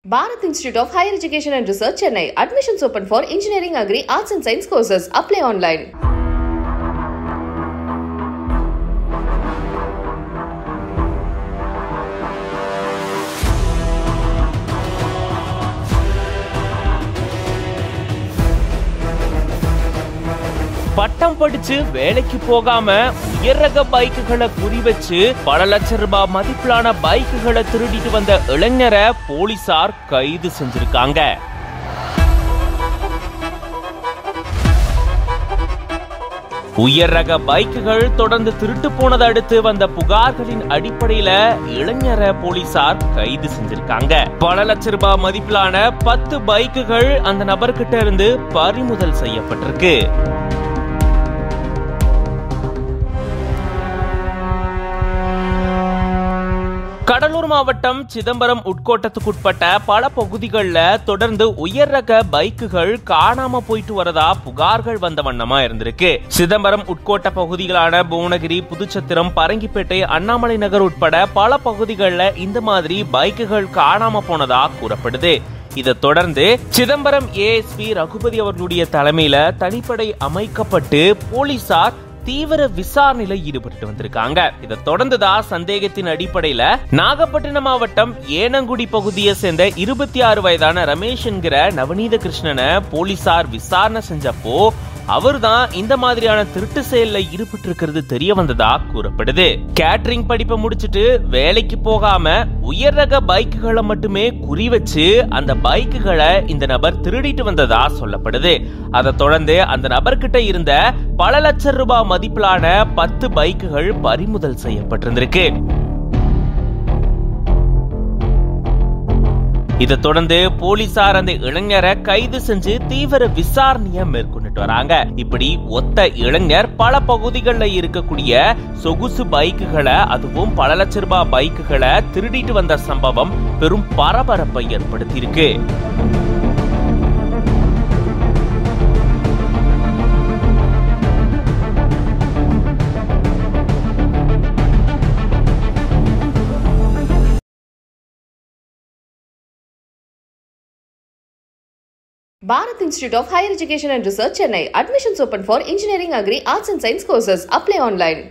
Bharat Institute of Higher Education and Research, Chennai. Admissions open for Engineering, Agri, Arts and Science courses. Apply online. பட்டம் படிச்சு வேலைக்கு போகாம உயர் ரக பைக்குகளை குறி வச்சு பல லட்சம் ரூபாய் மதிப்பிலான பைக்குகளை திருடிட்டு வந்த இளைஞரை போலீசார் கைது செஞ்சிருக்காங்க. உயர் ரக பைக்குகள் தொடர்ந்து திருட்டு போனதை அடுத்து வந்த புகார்களின் அடிப்படையில இளைஞரை போலீசார் கைது செஞ்சிருக்காங்க. பல லட்சம் ரூபாய் மதிப்பிலான 10 பைக்குகள் அந்த நபர்கிட்ட இருந்து பறிமுதல் செய்யப்பட்டிருக்கு. கடலூர் மாவட்டம் சிதம்பரம் உட்கோட்டத்துக்குட்பட்ட பல பகுதிகளில் தொடர்ந்து உயர் ரக பைக்குகள் காணாம போயிட்டு வரதா புகார்கள் வந்த வண்ணமா இருந்திருக்கு. சிதம்பரம் உட்கோட்ட பகுதிகளான புவனகிரி, புதுச்சத்திரம், பரங்கிப்பேட்டை, அண்ணாமலை நகர் உட்பட பல பகுதிகளில் இந்த மாதிரி பைக்குகள் காணாம போனதா கூறப்படுது. இதை தொடர்ந்து சிதம்பரம் ஏஎஸ்பி ரகுபதி அவர்களுடைய தலைமையில தனிப்படை அமைக்கப்பட்டு போலீசார் தீவிர விசாரணையில ஈடுபட்டு வந்திருக்காங்க. இதை தொடர்ந்துதான் சந்தேகத்தின் அடிப்படையில நாகப்பட்டினம் மாவட்டம் ஏனங்குடி பகுதியை சேர்ந்த 26 வயதான ரமேஷ் என்கிற நவநீத கிருஷ்ணனை போலீசார் விசாரணை செஞ்சப்போ அவர்தான் இந்த மாதிரியான திருட்டு செயல்ல ஈடுபட்டு இருக்கிறது தெரிய வந்ததா கூறப்படுது. கேட்டரிங் படிப்பை முடிச்சிட்டு வேலைக்கு போகாம உயர் ரக பைக்குகளை மட்டுமே குறி வச்சு அந்த பைக்குகளை இந்த நபர் திருடிட்டு வந்ததா சொல்லப்படுது. அதை தொடர்ந்து அந்த நபர்கிட்ட இருந்த பல லட்சம் ரூபாய் மதிப்பிலான 10 பைக்குகள் பறிமுதல் செய்யப்பட்டிருந்திருக்கு. இதை தொடர்ந்து போலீசார் அந்த இளைஞரை கைது செஞ்சு தீவிர விசாரணையை மேற்கொண்டுட்டு வராங்க. இப்படி ஒத்த இளைஞர் பல பகுதிகளில் இருக்கக்கூடிய சொகுசு பைக்குகளை, அதுவும் பல லட்சம் ரூபாய் பைக்குகளை திருடிட்டு வந்த சம்பவம் பெரும் பரபரப்பை ஏற்படுத்தியிருக்கு. Bharat Institute of Higher Education and Research, Chennai. Admissions open for Engineering, Agri, Arts and Science courses. Apply online.